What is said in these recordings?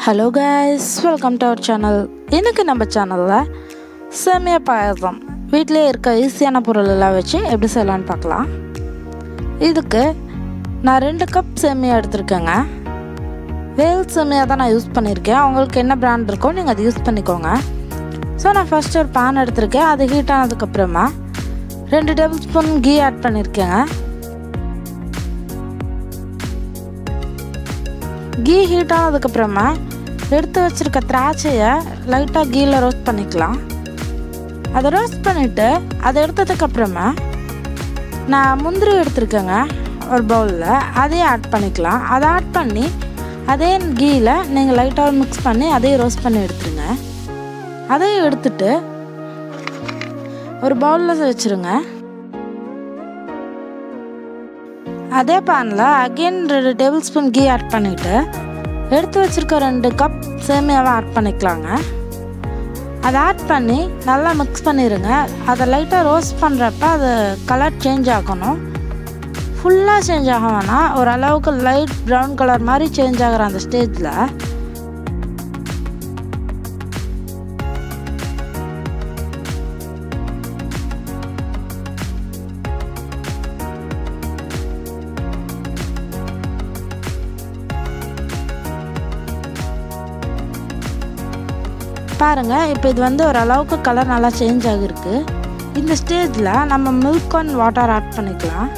Hello guys, welcome to our channel. இன்னைக்கு நம்ம சேனல்ல சேமியா பாயாசம் வீட்லயே இருக்க ஈஸியான பொருள் எல்லாம் வச்சு எப்படி செய்யலாம்னு பார்க்கலாம். இதுக்கு நான் 2 கப் சேமியா எடுத்துர்க்கேங்க. வேல் சேமியா தான் நான் யூஸ் பண்ணிருக்கேன். உங்களுக்கு என்ன பிராண்ட் இருக்கோ நீங்க அதை யூஸ் பண்ணிக்கோங்க. சோ நான் ஃபர்ஸ்ட் ஒரு pan எடுத்துர்க்கேன். அது ஹீட் ஆனதுக்கு அப்புறமா 2 டேபிள்ஸ்பூன் கீ ஆட் பண்ணிருக்கேங்க. கீ ஹீட் ஆனதுக்கு அப்புறமா எடுத்து வச்சிருக்க திராட்சையை லைட்டாக கீல ரோஸ்ட் பண்ணிக்கலாம். அதை ரோஸ்ட் பண்ணிவிட்டு அதை எடுத்ததுக்கு அப்புறமா நான் முந்திரி எடுத்துருக்கேங்க ஒரு பவுலில், அதையும் ஆட் பண்ணிக்கலாம். அதை ஆட் பண்ணி அதே கீல நீங்கள் லைட்டாக மிக்ஸ் பண்ணி அதையும் ரோஸ்ட் பண்ணி எடுத்துருங்க. அதையும் எடுத்துட்டு ஒரு பவுலில் வச்சுருங்க. அதே பேனில் again 2 tablespoon ghee add பண்ணிவிட்டு எடுத்து வச்சுருக்க 2 கப் சேமியாவை ஆட் பண்ணிக்கலாங்க. அதை ஆட் பண்ணி நல்லா மிக்ஸ் பண்ணிடுங்க. அதை லைட்டாக ரோஸ்ட் பண்ணுறப்ப அது கலர் சேஞ்ச் ஆகணும். ஃபுல்லாக சேஞ்ச் ஆக வேணாம், ஓரளவுக்கு லைட் ப்ரௌன் கலர் மாதிரி சேஞ்ச் ஆகிற அந்த ஸ்டேஜில் பாருங்க. இப்போ இது வந்து ஓரளவுக்கு கலர் நல்லா சேஞ்ச் ஆகிருக்கு. இந்த ஸ்டேஜில் நம்ம மில்க் அண்ட் வாட்டர் ஆட் பண்ணிக்கலாம்.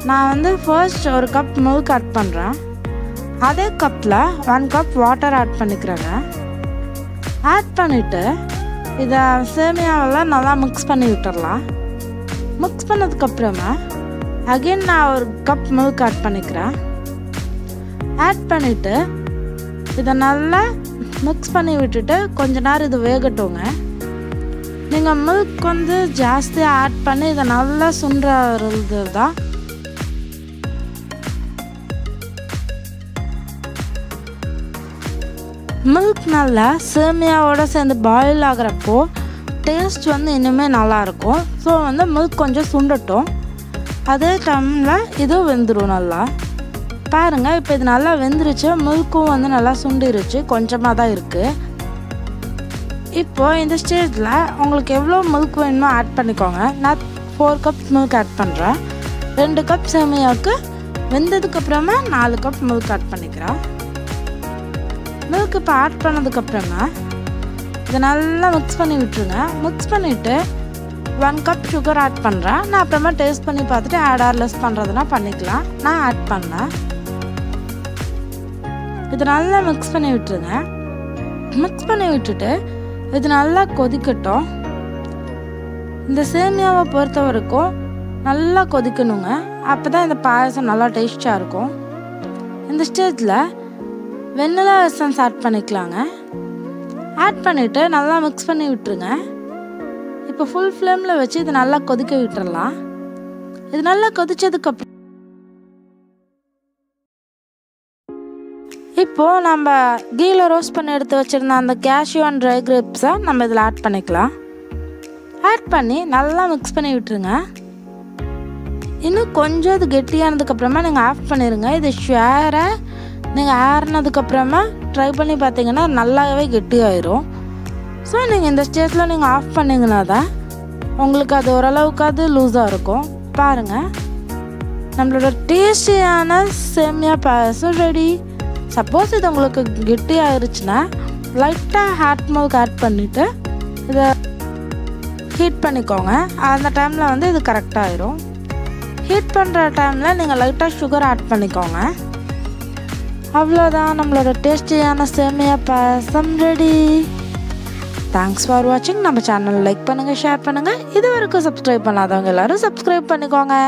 நான் வந்து ஃபர்ஸ்ட் ஒரு கப் மில்க் ஆட் பண்ணுறேன். அதே கப்பில் 1 கப் வாட்டர் ஆட் பண்ணிக்கிறேங்க. ஆட் பண்ணிவிட்டு இதை சேமியாவெல்லாம் நல்லா மிக்ஸ் பண்ணி விட்டுடலாம். மிக்ஸ் பண்ணதுக்கப்புறமா அகெயின் நான் ஒரு கப் மில்க் ஆட் பண்ணிக்கிறேன். ஆட் பண்ணிவிட்டு இதை நல்லா மிக்ஸ் பண்ணி விட்டுட்டு கொஞ்ச நேரம் இது வேகட்டுங்க. நீங்கள் மில்க் வந்து ஜாஸ்தியாக ஆட் பண்ணி இதை நல்லா சுண்டுறது தான் மில்க் நல்லா சேமியாவோட சேர்ந்து பாயில் ஆகிறப்போ டேஸ்ட் வந்து இன்னுமே நல்லாயிருக்கும். ஸோ வந்து மில்க் கொஞ்சம் சுண்டட்டும். அதே டைமில் இதுவும் வெந்துடும் நல்லா. பாருங்கள், இப்போ இது நல்லா வெந்துருச்சு. மில்க்கும் வந்து நல்லா சுண்டிருச்சு, கொஞ்சமாக தான் இருக்குது. இப்போது இந்த ஸ்டேஜில் உங்களுக்கு எவ்வளோ மில்க் வேணுமோ ஆட் பண்ணிக்கோங்க. நான் 4 கப் மில்க் ஆட் பண்ணுறேன். 2 கப் சேமியாவுக்கு வெந்ததுக்கப்புறமா 4 கப் மில்க் ஆட் பண்ணிக்கிறேன். மில்க் இப்போ ஆட் பண்ணதுக்கப்புறமா இதை நல்லா மிக்ஸ் பண்ணி விட்டுருங்க. மிக்ஸ் பண்ணிவிட்டு 1 கப் சுகர் ஆட் பண்ணுறேன். நான் அப்புறமா டேஸ்ட் பண்ணி பார்த்துட்டு ஆட் ஆர் லெஸ் பண்ணுறதுனா பண்ணிக்கலாம். நான் ஆட் பண்ணேன். இது நல்லா மிக்ஸ் பண்ணி விட்டுருங்க. மிக்ஸ் பண்ணி விட்டுட்டு இது நல்லா கொதிக்கட்டும். இந்த சேமியாவை பொறுத்த வரைக்கும் நல்லா கொதிக்கணுங்க. அப்போ தான் இந்த பாயாசம் நல்லா டேஸ்டாக இருக்கும். இந்த ஸ்டேஜில் வெண்ணிலா எசன்ஸ் ஆட் பண்ணிக்கலாங்க. ஆட் பண்ணிவிட்டு நல்லா மிக்ஸ் பண்ணி விட்டுருங்க. இப்போ ஃபுல் ஃப்ளேமில் வச்சு இது நல்லா கொதிக்க விட்டுடலாம். இது நல்லா கொதிச்சதுக்கப்புறம் இப்போது நம்ம கீல ரோஸ்ட் பண்ணி எடுத்து வச்சுருந்த அந்த கேஷ்யூ அண்ட் ட்ரை கிரேப்ஸை நம்ம இதில் ஆட் பண்ணிக்கலாம். ஆட் பண்ணி நல்லா மிக்ஸ் பண்ணி விட்டுருங்க. இன்னும் கொஞ்சம் இது கெட்டியானதுக்கப்புறமா நீங்கள் ஆஃப் பண்ணிடுங்க. இது ஷேரை நீங்கள் ஆறுனதுக்கப்புறமா ட்ரை பண்ணி பார்த்தீங்கன்னா நல்லாவே கெட்டியாயிரும். ஸோ நீங்கள் இந்த ஸ்டேஜில் நீங்கள் ஆஃப் பண்ணிங்கன்னா தான் உங்களுக்கு அது ஓரளவுக்காவது லூஸாக இருக்கும். பாருங்கள், நம்மளோட டேஸ்டியான சேமியா பாயாசம் ரெடி. சப்போஸ் இது உங்களுக்கு கெட்டி ஆயிடுச்சுன்னா லைட்டாக ஹாட் மில்க் ஆட் பண்ணிவிட்டு இதை ஹீட் பண்ணிக்கோங்க. அந்த டைமில் வந்து இது கரெக்டாக ஆயிரும். ஹீட் பண்ணுற டைமில் நீங்கள் லைட்டாக சுகர் ஆட் பண்ணிக்கோங்க. அவ்வளோதான், நம்மளோட டேஸ்டியான சேமியா பாயாசம் ரெடி. தேங்க்ஸ் ஃபார் வாட்சிங். நம்ம சேனல் லைக் பண்ணுங்கள், ஷேர் பண்ணுங்கள். இது வரைக்கும் சப்ஸ்கிரைப் பண்ணாதவங்க எல்லோரும் சப்ஸ்கிரைப் பண்ணிக்கோங்க.